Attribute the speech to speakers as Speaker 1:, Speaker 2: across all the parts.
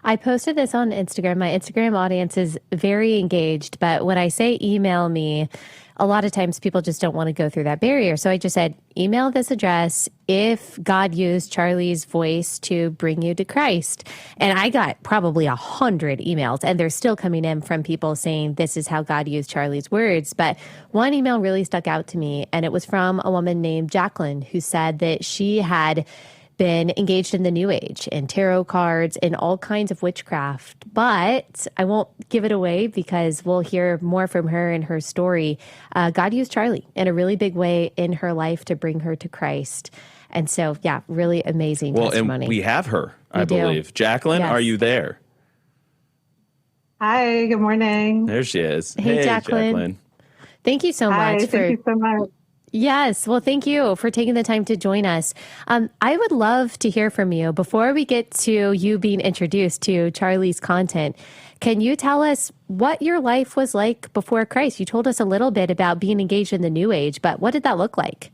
Speaker 1: I posted this on Instagram. My Instagram audience is very engaged, but when I say email me, a lot of times people just don't want to go through that barrier. So I just said, email this address if God used Charlie's voice to bring you to Christ. And I got probably 100 emails, and they're still coming in from people saying this is how God used Charlie's words. But one email really stuck out to me, and it was from a woman named Jaclyn, who said that she had been engaged in the New Age and tarot cards and all kinds of witchcraft. But I won't give it away because we'll hear more from her in her story. God used Charlie in a really big way in her life to bring her to Christ. And so, yeah, really amazing testimony.
Speaker 2: And we have her, I
Speaker 1: do.
Speaker 2: believe. Jaclyn,
Speaker 1: Yes.
Speaker 2: Are you there?
Speaker 3: Hi, good morning.
Speaker 2: There she is.
Speaker 1: Hey, Jaclyn. Thank you so much.
Speaker 3: Thank you so much.
Speaker 1: Yes. Well, thank you for taking the time to join us. I would love to hear from you. Before we get to you being introduced to Charlie's content, can you tell us what your life was like before Christ? You told us a little bit about being engaged in the New Age, but what did that look like?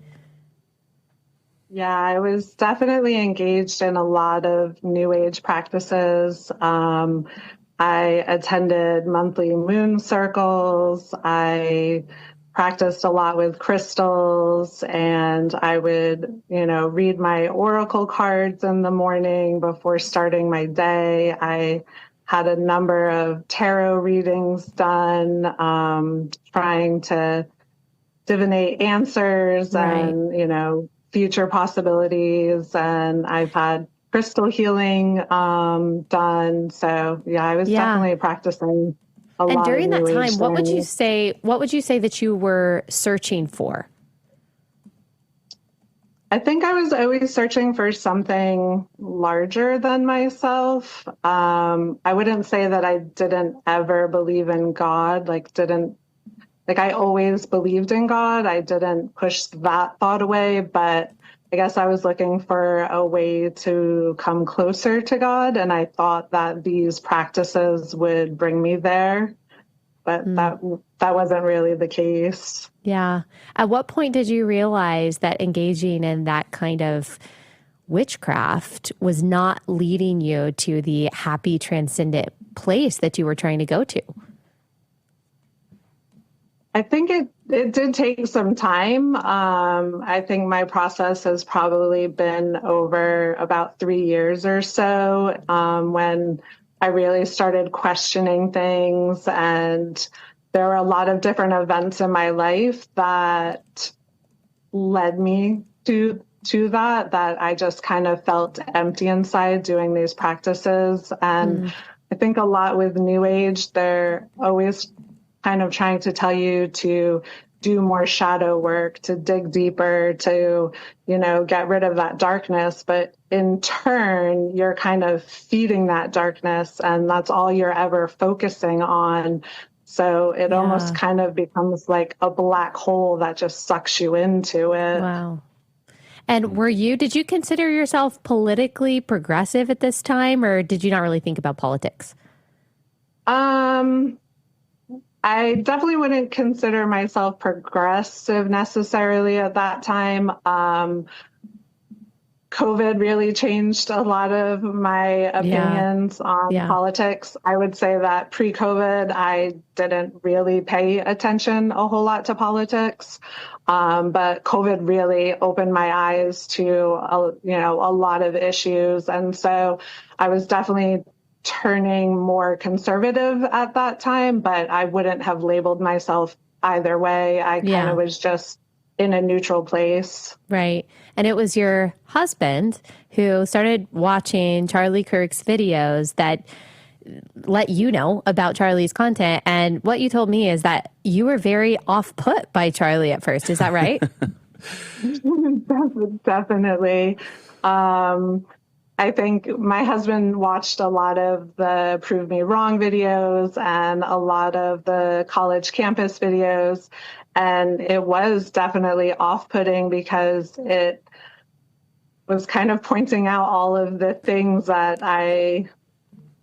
Speaker 3: Yeah, I was definitely engaged in a lot of New Age practices. I attended monthly moon circles. I practiced a lot with crystals, and I would, read my oracle cards in the morning before starting my day. I had a number of tarot readings done, trying to divinate answers and, future possibilities. And I've had crystal healing done. So, yeah, I was definitely practicing a lot.
Speaker 1: And during that time, what would you
Speaker 3: things.
Speaker 1: say that you were searching for?
Speaker 3: I think I was always searching for something larger than myself. I wouldn't say that I didn't ever believe in God, I always believed in God. I didn't push that thought away, but I guess I was looking for a way to come closer to God, and I thought that these practices would bring me there, but that wasn't really the case.
Speaker 1: Yeah. At what point did you realize that engaging in that kind of witchcraft was not leading you to the happy, transcendent place that you were trying to go to?
Speaker 3: I think it did take some time. I think my process has probably been over about 3 years or so, when I really started questioning things. And there were a lot of different events in my life that led me to that I just kind of felt empty inside doing these practices. And I think a lot with New Age, they're always kind of trying to tell you to do more shadow work, to dig deeper, to, get rid of that darkness. But in turn, you're kind of feeding that darkness, and that's all you're ever focusing on. So it almost kind of becomes like a black hole that just sucks you into it.
Speaker 1: Wow. And did you consider yourself politically progressive at this time, or did you not really think about politics?
Speaker 3: I definitely wouldn't consider myself progressive necessarily at that time. COVID really changed a lot of my opinions on politics. I would say that pre-COVID, I didn't really pay attention a whole lot to politics. But COVID really opened my eyes to, a lot of issues. And so I was definitely turning more conservative at that time, but I wouldn't have labeled myself either way. I kind of was just in a neutral place.
Speaker 1: Right. And it was your husband who started watching Charlie Kirk's videos that let you know about Charlie's content. And what you told me is that you were very off-put by Charlie at first. Is that right?
Speaker 3: Definitely. I think my husband watched a lot of the Prove Me Wrong videos and a lot of the college campus videos. And it was definitely off-putting because it was kind of pointing out all of the things that I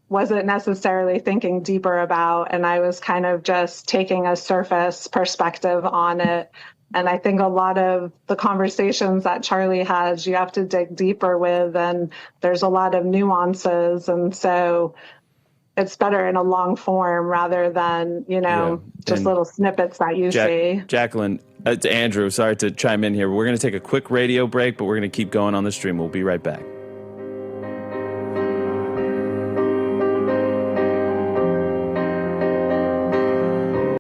Speaker 3: wasn't necessarily thinking deeper about. And I was kind of just taking a surface perspective on it. And I think a lot of the conversations that Charlie has, you have to dig deeper with, and there's a lot of nuances. And so it's better in a long form rather than, just
Speaker 2: And
Speaker 3: little snippets that you see.
Speaker 2: Jaclyn, it's Andrew. Sorry to chime in here. We're going to take a quick radio break, but we're going to keep going on the stream. We'll be right back.